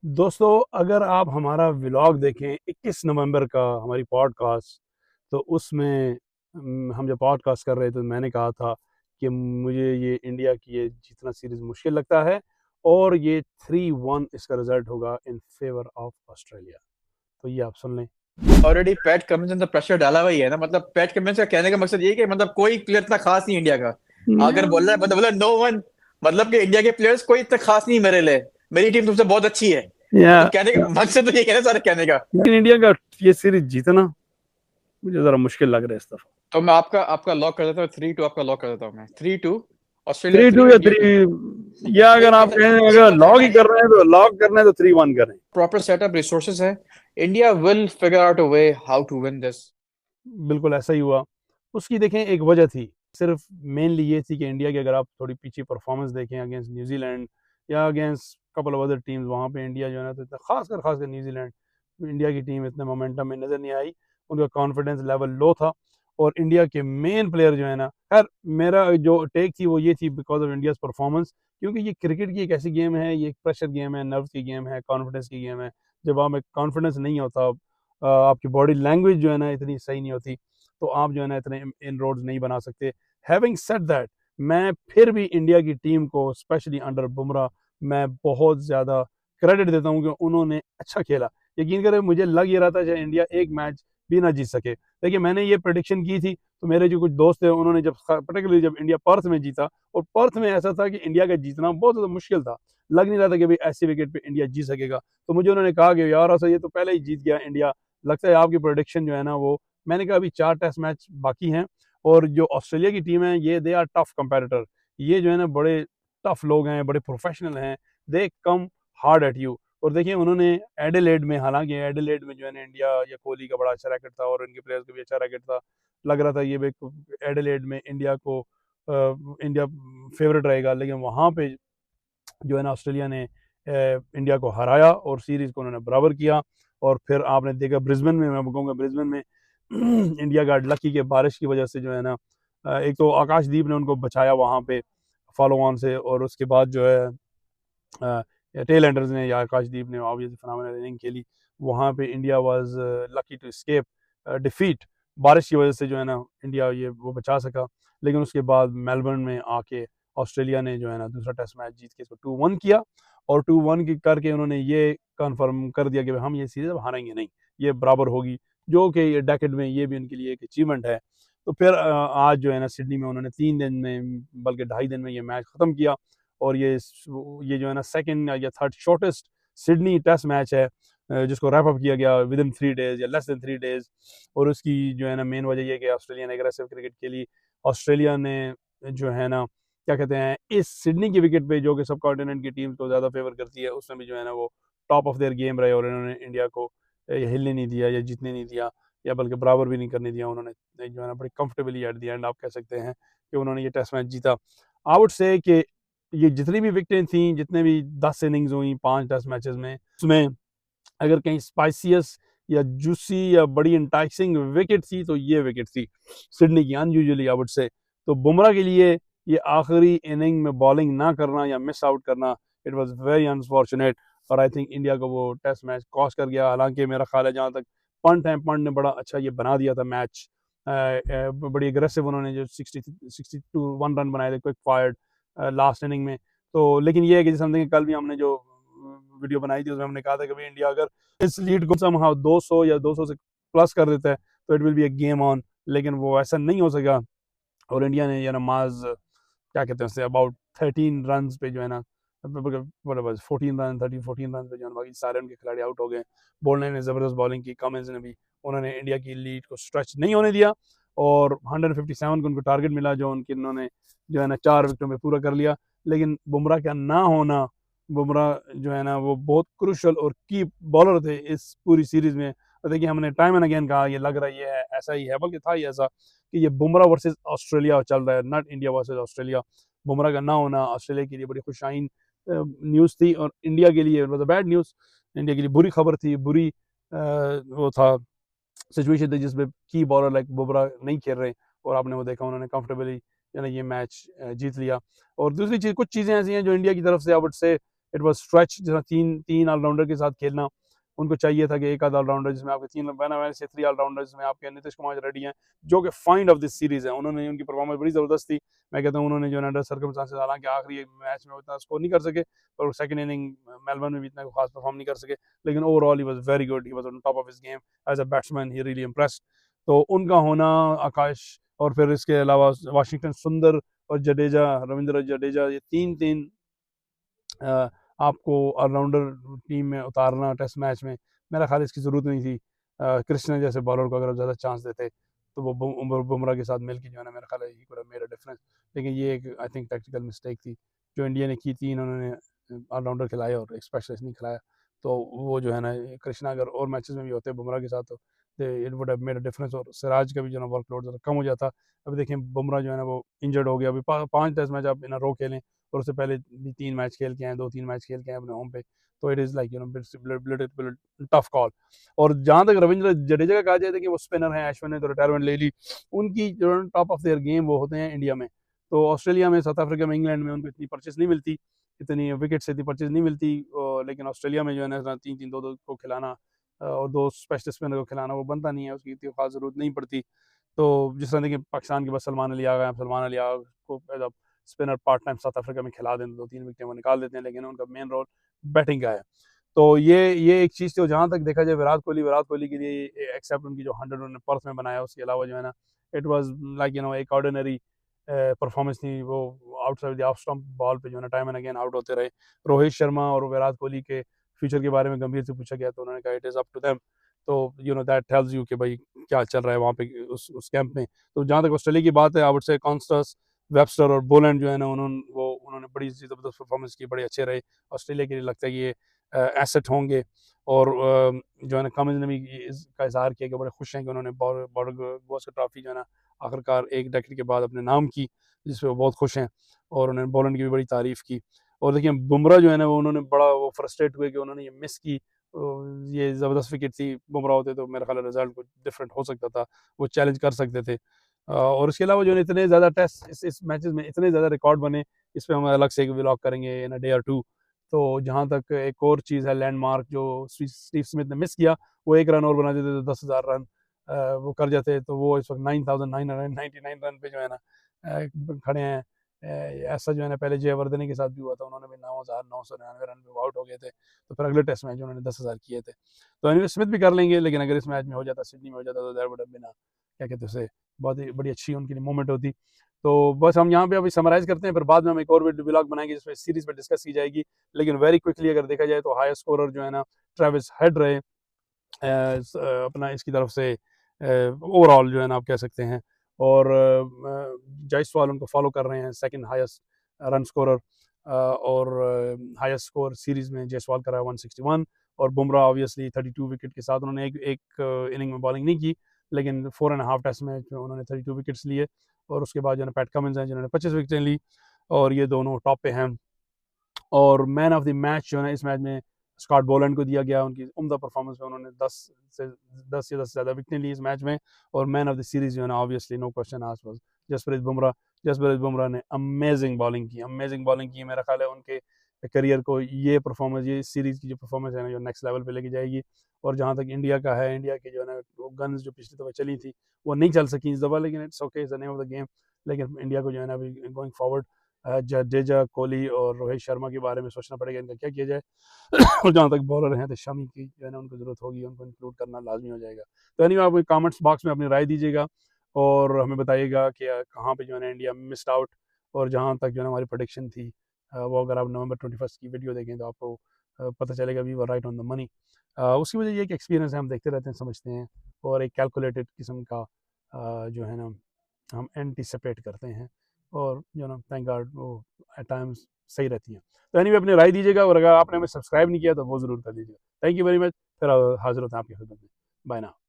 दोस्तों, अगर आप हमारा व्लॉग देखें 21 नवंबर का हमारी पॉडकास्ट, तो उसमें हम जब पॉडकास्ट कर रहे थे तो मैंने कहा था कि मुझे ये इंडिया की ये जीतना सीरीज़ मुश्किल लगता है और ये 3-1 इसका रिज़ल्ट होगा इन फेवर ऑफ ऑस्ट्रेलिया। तो ये आप सुन लें। ऑलरेडी पैट कमिंस ने तो प्रेशर डाला हुआ ही है ना। मतलब पैट कमिंस का कहने का मकसद ये है कि मतलब कोई प्लेयर इतना खास नहीं इंडिया का। अगर बोल रहा है मतलब बोला नो वन, मतलब कि इंडिया के प्लेयर्स कोई इतना खास नहीं मेरे लिए, मेरी टीम तुमसे बहुत अच्छी है। या मतलब कहने का मकसद तो ये कहना सारे कहने का। लेकिन इंडिया का ये सीरीज जीतना मुझे ज़रा मुश्किल लग रहा है इस दफ़ा। तो मैं आपका आपका लॉक कर देता हूँ, 3-2 आपका लॉक कर देता हूँ मैं। 3-2 ऑस्ट्रेलिया, 3-2 3 या इंडिया 3, 2। या अगर आप कहें अगर लॉग ही कर रहे हैं तो लॉग करना है तो 3-1 करें। प्रॉपर सेटअप रिसोर्सेज है, India will figure out a way how to win this. बिल्कुल ऐसा ही हुआ। उसकी देखें एक वजह थी, सिर्फ मेनली ये थी कि इंडिया की अगर आप थोड़ी पीछे परफॉर्मेंस देखें अगेंस्ट न्यूजीलैंड या against couple of other teams, वहाँ पे इंडिया जो है ना, तो इतना खासकर न्यूजीलैंड, इंडिया की टीम इतने मोमेंटम में नज़र नहीं आई। उनका कॉन्फिडेंस लेवल लो था और इंडिया के मेन प्लेयर जो है ना, खैर मेरा जो टेक थी वो ये थी बिकॉज ऑफ इंडियाज़ परफॉर्मेंस, क्योंकि ये क्रिकेट की एक ऐसी गेम है, ये एक प्रेशर गेम है, नर्व्स की गेम है, कॉन्फिडेंस की गेम है। जब आप में कॉन्फिडेंस नहीं होता, आपकी बॉडी लैंग्वेज जो है ना इतनी सही नहीं होती, तो आप जो है ना इतने इन रोड्स नहीं बना सकते। हैविंग सेड दैट, मैं फिर भी इंडिया की टीम को स्पेशली अंडर बुमराह मैं बहुत ज़्यादा क्रेडिट देता हूँ कि उन्होंने अच्छा खेला। यकीन करें, मुझे लग ये रहा था कि इंडिया एक मैच भी ना जीत सके। देखिए, मैंने ये प्रेडिक्शन की थी, तो मेरे जो कुछ दोस्त थे उन्होंने जब पर्टिकुलरली जब इंडिया पर्थ में जीता, और पर्थ में ऐसा था कि इंडिया का जीतना बहुत ज़्यादा मुश्किल था, लग नहीं रहा था कि भाई ऐसे विकेट पे इंडिया जीत सकेगा। तो मुझे उन्होंने कहा कि यार ऐसा ये तो पहले ही जीत गया इंडिया, लगता है आपकी प्रोडिक्शन जो है ना वो। मैंने कहा अभी 4 टेस्ट मैच बाकी हैं और जो ऑस्ट्रेलिया की टीम है ये दे आर टफ कंपेटिटर। ये जो है ना बड़े टफ लोग हैं, बड़े प्रोफेशनल हैं, दे कम हार्ड एट यू। और देखिए उन्होंने एडिलेड में, हालांकि एडिलेड में जो है ना इंडिया या कोहली का बड़ा अच्छा रैकेट था और इनके प्लेयर्स का भी अच्छा रैकेट था, लग रहा था ये भी एडिलेड में इंडिया को इंडिया फेवरेट रहेगा, लेकिन वहाँ पे जो है ना ऑस्ट्रेलिया ने इंडिया को हराया और सीरीज को उन्होंने बराबर किया। और फिर आपने देखा ब्रिस्बेन में, मैं कहूँगा ब्रिस्बेन में इंडिया का लकी के बारिश की वजह से जो है ना, एक तो आकाशदीप ने उनको बचाया वहाँ पे फॉलो ऑन से, और उसके बाद जो है टेल एंडर्स ने या आकाशदीप ने ऑब्वियसली फिनोमिनल इनिंग खेली। वहाँ पे India was lucky to escape defeat. बारिश की वजह से जो है ना इंडिया ये वो बचा सका, लेकिन उसके बाद मेलबर्न में आके ऑस्ट्रेलिया ने जो है ना दूसरा टेस्ट मैच जीत के इसको 2-1 किया, और 2-1 की करके उन्होंने ये कंफर्म कर दिया कि हम ये सीरीज अब हारेंगे नहीं, ये बराबर होगी, जो कि ये डेकेड में ये भी उनके लिए एक अचीवमेंट है। तो फिर आज जो है ना सिडनी में उन्होंने 3 दिन में, बल्कि 2.5 दिन में ये मैच ख़त्म किया, और ये जो है ना सेकंड या third shortest Sydney test match है, जिसको रैप अप किया गया विद इन 3 डेज या लेस देन 3 डेज। और उसकी जो है ना मेन वजह ये कि ऑस्ट्रेलिया ने एग्रेसिव क्रिकेट खेली। ऑस्ट्रेलिया ने जो है ना क्या कहते हैं, इस सिडनी की विकेट पे जो कि सब कॉन्टिनेंट की टीम को ज़्यादा फेवर करती है, उसमें भी जो है ना वो टॉप ऑफ देयर गेम रहे और इन्होंने इंडिया को हिलने नहीं दिया या जीतने नहीं दिया, या बल्कि बराबर भी नहीं करने दिया। उन्होंने जो है ना बड़ी कंफर्टेबली एट द एंड आप कह सकते हैं कि उन्होंने ये टेस्ट मैच जीता। आई वुड से कि ये जितनी भी विकेटें थी, जितने भी 10 इनिंग्स हुई 5 टेस्ट मैचेस में, उसमें अगर कहीं स्पाइसियस या जूसी या बड़ी इंटाइसिंग विकेट थी तो ये विकेट थी सिडनी की, अनयूजुअली आई वुड से। तो बुमराह के लिए ये आखिरी इनिंग में बॉलिंग ना करना या मिस आउट करना, इट वाज वेरी अनफॉर्चुनेट। और आई थिंक इंडिया को वो टेस्ट मैच कॉस्ट कर गया। हालांकि मेरा ख्याल है जहाँ तक पंट है, पंट ने बड़ा अच्छा ये बना दिया था मैच, बड़ी अग्रेसिव उन्होंने जो 61 रन बनाए थे क्विक फायर्ड लास्ट इनिंग में। तो लेकिन ये है कि समथिंग कल भी हमने जो वीडियो बनाई थी उसमें हमने कहा था कि भाई इंडिया अगर इस लीड को समहाउ 200 या 200 से प्लस कर देता है तो it will be A game on, लेकिन वो ऐसा नहीं हो सका। और इंडिया ने या नमाज क्या कहते हैं उससे अबाउट 13 रन पे जो है ना, 14 रन पे जो है बाकी सारे उनके खिलाड़ी आउट हो गए। बोलने ने ज़बरदस्त बॉलिंग की, कमिंस ने भी, उन्होंने इंडिया की लीड को स्ट्रेच नहीं होने दिया, और 157 को उनको टारगेट मिला जो उनके उन्होंने जो है ना 4 विकेटों में पूरा कर लिया। लेकिन बुमराह का ना होना, बुमराह जो है ना वो बहुत क्रूशल और की बॉलर थे इस पूरी सीरीज में। और देखिए हमने टाइम एंड अगेन कहा ये लग रहा है ये है ऐसा ही है, बल्कि था ही ऐसा कि ये बुमराह वर्सेस ऑस्ट्रेलिया चल रहा है, not India versus Australia. Bumrah का ना होना ऑस्ट्रेलिया के लिए बड़ी खुशाइन न्यूज़ थी, और इंडिया के लिए मतलब बैड न्यूज़, इंडिया के लिए बुरी खबर थी, बुरी वो था सिचुएशन थी जिसमें की बॉलर लाइक बुमराह नहीं खेल रहे, और आपने वो देखा उन्होंने कंफर्टेबली ये मैच जीत लिया। और दूसरी चीज़, कुछ चीज़ें ऐसी हैं जो इंडिया की तरफ से I would say it was stretch, जिसमें तीन ऑलराउंडर के साथ खेलना। उनको चाहिए था कि एक आध ऑलराउंडर जिसमें आपके तीन मैंने से 3 ऑलराउंडर जिसमें आपके नीतीश कुमार रेड्डी हैं, जो कि फाइंड ऑफ दिस सीरीज है। उन्होंने, उनकी परफॉर्मेंस बड़ी ज़बरदस्त थी। मैं कहता हूँ उन्होंने जो है अंडर सर्कमस्टांसेस, हालांकि आखिरी मैच में उतना स्कोर नहीं कर सके और सेकंड इनिंग मेलबर्न में भी इतना खास परफॉर्म नहीं कर सके, लेकिन overall he was very good, he was on top of his game as a batsman, he really impressed. तो उनका होना, आकाश, और फिर इसके अलावा वाशिंगटन सुंदर और जडेजा, रविंद्र जडेजा, ये तीन तीन आपको ऑलराउंडर टीम में उतारना टेस्ट मैच में, मेरा ख्याल इसकी ज़रूरत नहीं थी। कृष्णा जैसे बॉलर को अगर ज़्यादा चांस देते तो वो बुमराह के साथ मिल के जो है ना, मेरा ख्याल है he could have made a difference. लेकिन ये एक आई थिंक टैक्टिकल मिस्टेक थी जो इंडिया ने की थी। इन्होंने ऑलराउंडर खिलाया और एक स्पेशलिस्ट नहीं खिलाया, तो वो जो है ना, कृष्णा अगर और मैचेस में भी होते बुमराह के साथ तो it would have made a difference, और सिराज का भी जो है ना वर्कलोड ज़रा कम हो जाता। अभी देखें बुमराह जो है ना वो इंजर्ड हो गया, अभी 5 टेस्ट मैच आप इन रो खेलें और उससे पहले भी 3 मैच खेल के आए, 2-3 मैच खेल के आए अपने होम पे, तो it is like you know tough call. और जहाँ तक रविंद्र जडेजा का कहा जाए था कि वो स्पिनर हैं, अश्विन ने तो रिटायरमेंट ले ली, उनकी जो टॉप ऑफ देयर गेम वो होते हैं इंडिया में। तो ऑस्ट्रेलिया में, साउथ अफ्रीका में, इंग्लैंड में उनको इतनी परचेस नहीं मिलती, इतनी विकेट से इतनी परचेस नहीं मिलती, लेकिन ऑस्ट्रेलिया में जो है ना 3-3, 2-2 को खिलाना और 2 स्पेशल स्पिनर को खिलाना वो बनता नहीं है, उसकी इतनी खास ज़रूरत नहीं पड़ती। तो जिस तरह देखिए पाकिस्तान के पास सलमान अली आ गए, सलमान अली आग को as a spinner part time South Africa में खिला दें, 2-3 विकेटें वो निकाल देते हैं, लेकिन उनका मेन रोल बैटिंग का है। तो ये एक चीज़ थी। जहाँ तक देखा जाए विराट कोहली के लिए एक्सेप्ट उनकी जो 100 उन्होंने पर्थ में बनाया, उसके अलावा जो है ना, it was like you know एक ऑर्डिनरी परफॉर्मेंस थी। वो outside the off stump ball पे जो है ना टाइम एंड अगेन आउट होते रहे। रोहित शर्मा और विराट कोहली के फ्यूचर के बारे में गंभीर से पूछा गया तो उन्होंने कहा it is up to them. तो you know that tells you कि भाई क्या चल रहा है वहाँ पे उस कैंप में। तो जहाँ तक ऑस्ट्रेलिया की बात है, आई वुड से कॉन्स्टस, वेबस्टर और बोलैंड जो है ना, उन्होंने बड़ी ज़बरदस्त परफॉर्मेंस की, बड़े अच्छे रहे। ऑस्ट्रेलिया के लिए लगता है कि ये एसेट होंगे। और जो है ना कमिंस ने भी इसका इजहार किया कि बड़े खुश हैं कि उन्होंने बॉर्डर गवास्कर ट्रॉफी जो है ना आखिरकार एक डेकेड के बाद अपने नाम की, जिस पे वो बहुत खुश हैं। और उन्होंने बोलैंड की भी बड़ी तारीफ़ की। और देखिए बुमराह जो है ना, वो उन्होंने बड़ा वो फ्रस्ट्रेट हुए कि उन्होंने ये मिस की। ये ज़बरदस्त विकेट थी, बुमराह होते तो मेरा ख्याल है रिजल्ट कुछ डिफरेंट हो सकता था, वो चैलेंज कर सकते थे। और इसके अलावा जो है इतने ज़्यादा टेस्ट इस मैचेस में इतने ज़्यादा रिकॉर्ड बने, इस पे हम अलग से एक व्लॉग करेंगे इन अ डे और टू। तो जहाँ तक एक और चीज़ है लैंडमार्क जो स्टीव स्मिथ ने मिस किया, वो 1 रन और बना देते तो 10,000 रन वो कर जाते, तो वो इस वक्त 9,999 रन पे जो है ना खड़े हैं। ऐसा जो है ना पहले जयवर्धने के साथ भी हुआ था, उन्होंने भी 9,999 रन पे आउट हो गए थे, तो फिर अगले टेस्ट मैच उन्होंने 10,000 किए थे। तो एनीवे स्मिथ भी कर लेंगे, लेकिन अगर इस मैच में हो जाता, सिडनी में हो जाता, तो दैट वुड हैव बीन क्या कहते हैं उसे, बहुत ही बड़ी अच्छी उनके लिए मोमेंट होती। तो बस हम यहाँ पे अभी समराइज करते हैं, फिर बाद में हम एक और व्लॉग बनाएंगे जिसमें सीरीज पे डिस्कस की जाएगी। लेकिन वेरी क्विकली अगर देखा जाए तो हायर स्कोरर जो है ना ट्रेविस हेड रहे अपना इसकी तरफ से ओवरऑल जो है ना आप कह सकते हैं। और जायसवाल उनको फॉलो कर रहे हैं सेकंड हाईएस्ट रन स्कोरर, और हाईएस्ट स्कोर सीरीज में जायसवाल करा है 161। और बुमराह ऑब्वियसली 32 विकेट के साथ, उन्होंने एक इनिंग में बॉलिंग नहीं की, लेकिन 4.5 टेस्ट मैच में उन्होंने 32 विकेट्स लिए। और उसके बाद जो है पैट कमिंस हैं जिन्होंने 25 विकेटें ली, और ये दोनों टॉप पे हैं। और मैन ऑफ द मैच जो है ना इस मैच में स्कॉट बोलैंड को दिया गया, उनकी उम्दा परफॉर्मेंस में उन्होंने 10 या 10 से ज़्यादा विकेटें ली इस मैच में। और मैन ऑफ द सीरीज जो है ना obviously no question asked was Jasprit Bumrah ने अमेजिंग बॉलिंग की। मेरा ख्याल है उनके करियर को ये परफॉर्मेंस, ये सीरीज की जो परफॉर्मेंस है ना, जो नेक्स्ट लेवल पे लेके जाएगी। और जहाँ तक इंडिया का है, इंडिया की जो है ना वो गन्स जो पिछली दफ़ा चली थी वो नहीं चल सकी इस दफ़ा, लेकिन it's okay, it's the name of the game. लेकिन इंडिया को जो है ना अभी गोइंग फॉरवर्ड जडेजा, कोहली और रोहित शर्मा के बारे में सोचना पड़ेगा इनका क्या किया जाए। और जहाँ तक बॉलर हैं तो शमी की जो है ना उनको ज़रूरत होगी, उनको इंक्लूड करना लाजमी हो जाएगा। तो एनीवे आप कमेंट्स बॉक्स में अपनी राय दीजिएगा और हमें बताइएगा कि कहाँ पे जो है ना इंडिया मिस्ड आउट। और जहाँ तक जो है ना हमारी प्रोडिक्शन थी वो अगर आप नवंबर 21 की वीडियो देखें तो आपको पता चलेगा we were right on the money. उसकी वजह ये एक एक्सपीरियंस है, हम देखते रहते हैं, समझते हैं, और एक कैलकुलेटेड किस्म का जो है ना हम एंटिसिपेट करते हैं, और यू नो थैंक गॉड वो एट टाइम्स सही रहती हैं। तो एनीवे अपनी राय दीजिएगा, और अगर आपने हमें सब्सक्राइब नहीं किया तो वो ज़रूर कर दीजिएगा। Thank you very much. फिर हाजिर होते हैं आपकी खिदमत में। Bye now.